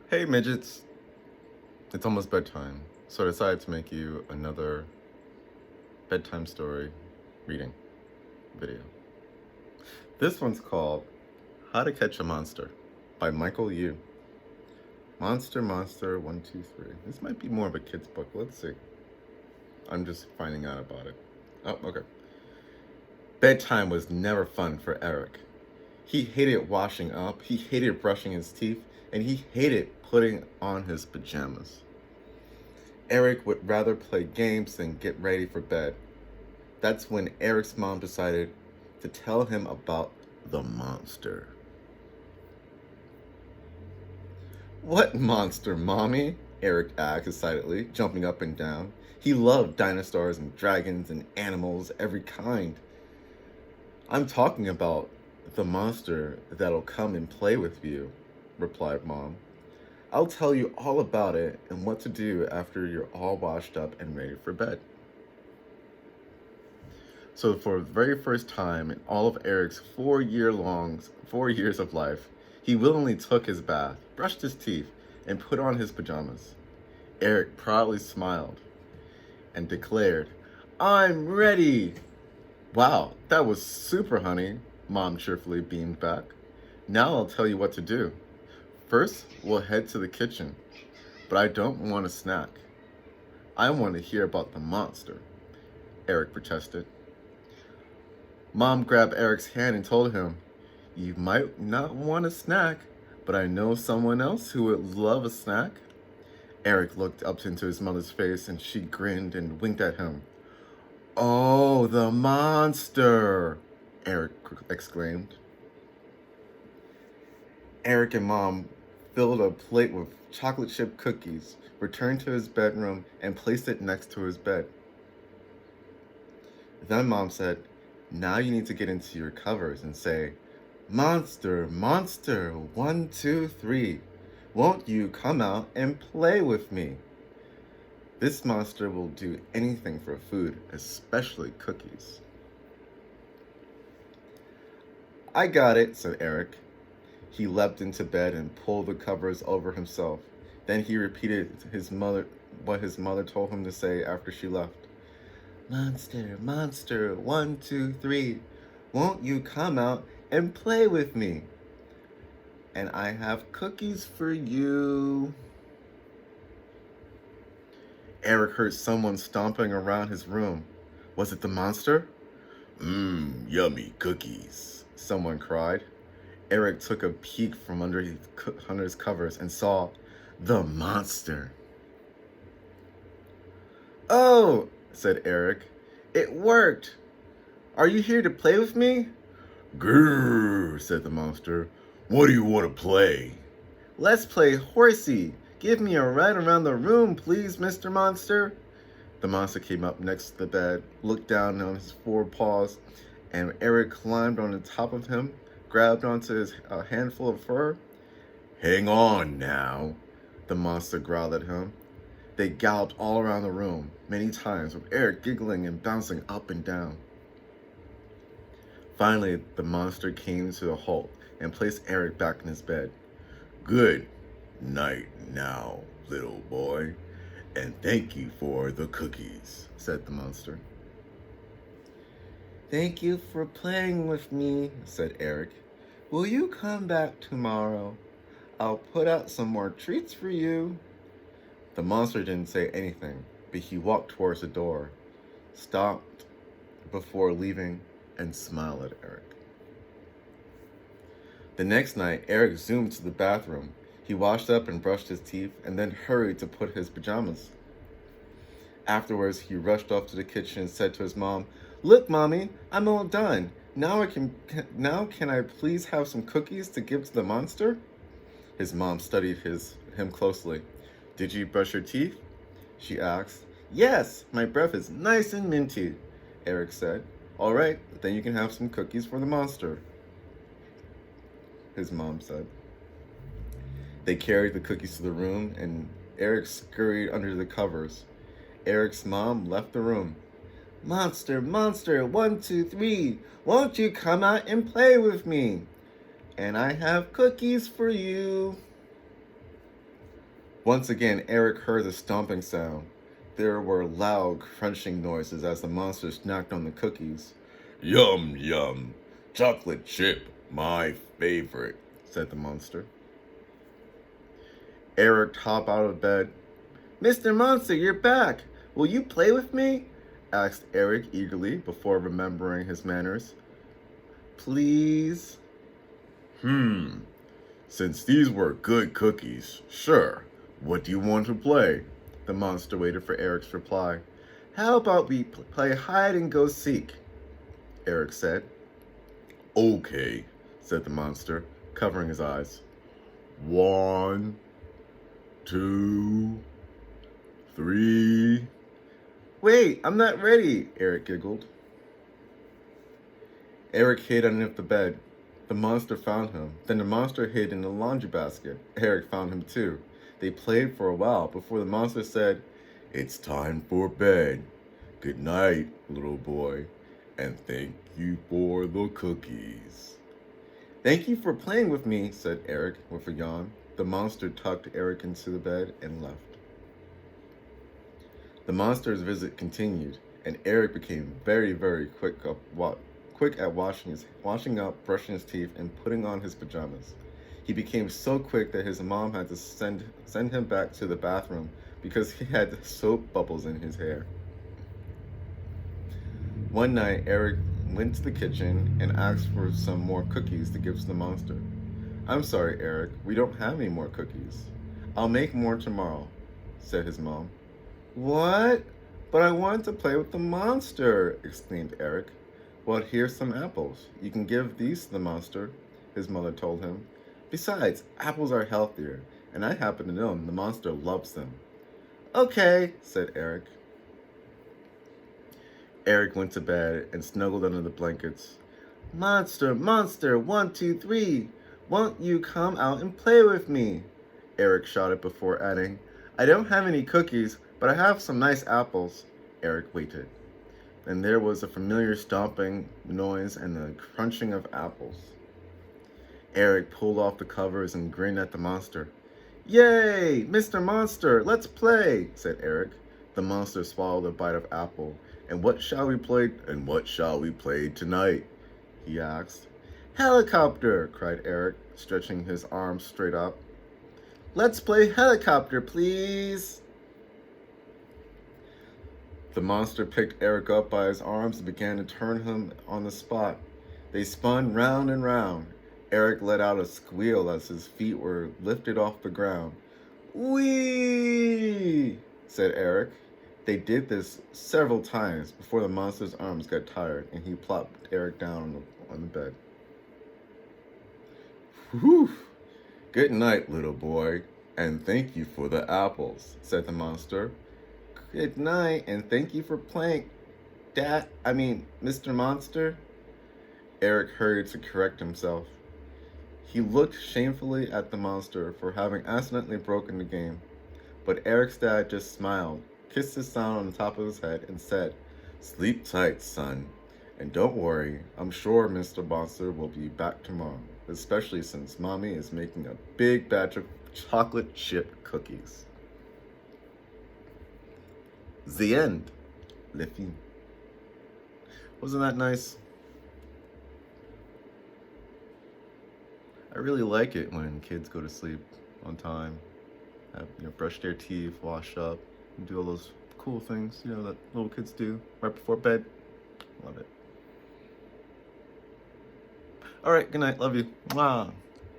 Hey midgets, it's almost bedtime, so I decided to make you another bedtime story reading video. This one's called How to Catch a Monster by Michael Yu. Monster, Monster, 1, 2, 3. This might be more of a kid's book. Let's see. I'm just finding out about it. Oh, okay. Bedtime was never fun for Eric. He hated washing up, he hated brushing his teeth, and he hated putting on his pajamas. Eric would rather play games than get ready for bed. That's when Eric's mom decided to tell him about the monster. What monster, Mommy? Eric asked excitedly, jumping up and down. He loved dinosaurs and dragons and animals, every kind. I'm talking about the monster that'll come and play with you, replied Mom. I'll tell you all about it and what to do after you're all washed up and ready for bed. So for the very first time in all of Eric's 4 years of life, he willingly took his bath, brushed his teeth, and put on his pajamas. Eric proudly smiled and declared, I'm ready! Wow, that was super, honey, Mom cheerfully beamed back. Now I'll tell you what to do. First, we'll head to the kitchen, but I don't want a snack. I want to hear about the monster, Eric protested. Mom grabbed Eric's hand and told him, You might not want a snack, but I know someone else who would love a snack. Eric looked up into his mother's face and she grinned and winked at him. Oh, the monster, Eric exclaimed. Eric and Mom filled a plate with chocolate chip cookies, returned to his bedroom, and placed it next to his bed. Then Mom said, Now you need to get into your covers and say, Monster, monster, 1, 2, 3. Won't you come out and play with me? This monster will do anything for food, especially cookies. I got it, said Eric. He leapt into bed and pulled the covers over himself. Then he repeated what his mother told him to say after she left. Monster, monster, 1, 2, 3. Won't you come out and play with me? And I have cookies for you. Eric heard someone stomping around his room. Was it the monster? Yummy cookies, someone cried. Eric took a peek from under his covers and saw the monster. Oh, said Eric, it worked. Are you here to play with me? Grrr, said the monster. What do you want to play? Let's play horsey. Give me a ride around the room, please, Mr. Monster. The monster came up next to the bed, looked down on his 4 paws, and Eric climbed on the top of him, grabbed onto his handful of fur. Hang on now, the monster growled at him. They galloped all around the room, many times, with Eric giggling and bouncing up and down. Finally, the monster came to a halt and placed Eric back in his bed. Good night now, little boy, and thank you for the cookies, said the monster. Thank you for playing with me, said Eric. Will you come back tomorrow? I'll put out some more treats for you. The monster didn't say anything, but he walked towards the door, stopped before leaving, and smiled at Eric. The next night, Eric zoomed to the bathroom. He washed up and brushed his teeth, and then hurried to put his pajamas. Afterwards, he rushed off to the kitchen and said to his mom, Look, Mommy, I'm all done. Now can I please have some cookies to give to the monster? His mom studied him closely. Did you brush your teeth? She asked. Yes, my breath is nice and minty, Eric said. All right, then you can have some cookies for the monster, his mom said. They carried the cookies to the room, and Eric scurried under the covers. Eric's mom left the room. Monster, monster, 1, 2, 3, won't you come out and play with me? And I have cookies for you. Once again, Eric heard the stomping sound. There were loud crunching noises as the monster snacked on the cookies. Yum, yum. Chocolate chip, my favorite, said the monster. Eric hopped out of bed. Mr. Monster, you're back. Will you play with me? Asked Eric eagerly before remembering his manners. Please? Since these were good cookies, sure. What do you want to play? The monster waited for Eric's reply. How about we play hide and go seek? Eric said. Okay, said the monster, covering his eyes. 1, 2, 3. Wait, I'm not ready, Eric giggled. Eric hid underneath the bed. The monster found him. Then the monster hid in the laundry basket. Eric found him too. They played for a while before the monster said, It's time for bed. Good night, little boy, and thank you for the cookies. Thank you for playing with me, said Eric with a yawn. The monster tucked Eric into the bed and left. The monster's visit continued, and Eric became very, very quick at washing up, brushing his teeth, and putting on his pajamas. He became so quick that his mom had to send him back to the bathroom because he had soap bubbles in his hair. One night, Eric went to the kitchen and asked for some more cookies to give to the monster. I'm sorry, Eric, we don't have any more cookies. I'll make more tomorrow, said his mom. What? But I want to play with the monster, exclaimed Eric. Well, here's some apples. You can give these to the monster, his mother told him. Besides, apples are healthier, and I happen to know the monster loves them. Okay, said Eric. Eric went to bed and snuggled under the blankets. Monster, monster, 1, 2, 3. Won't you come out and play with me? Eric shouted before adding, I don't have any cookies, but I have some nice apples. Eric waited. And there was a familiar stomping noise and the crunching of apples. Eric pulled off the covers and grinned at the monster. Yay, Mr. Monster, let's play, said Eric. The monster swallowed a bite of apple. And what shall we play tonight? He asked. Helicopter, cried Eric, stretching his arms straight up. Let's play helicopter, please. The monster picked Eric up by his arms and began to turn him on the spot. They spun round and round. Eric let out a squeal as his feet were lifted off the ground. Whee! Said Eric. They did this several times before the monster's arms got tired and he plopped Eric down on the bed. Whew! Good night, little boy, and thank you for the apples, said the monster. Good night, and thank you for playing, Mr. Monster. Eric hurried to correct himself. He looked shamefully at the monster for having accidentally broken the game, but Eric's dad just smiled, kissed his son on the top of his head, and said, Sleep tight, son, and don't worry, I'm sure Mr. Monster will be back tomorrow, especially since Mommy is making a big batch of chocolate chip cookies. The end. Le fin. Wasn't that nice? I really like it when kids go to sleep on time, brush their teeth, wash up, and do all those cool things, that little kids do right before bed. Love it. All right, good night. Love you. Mwah.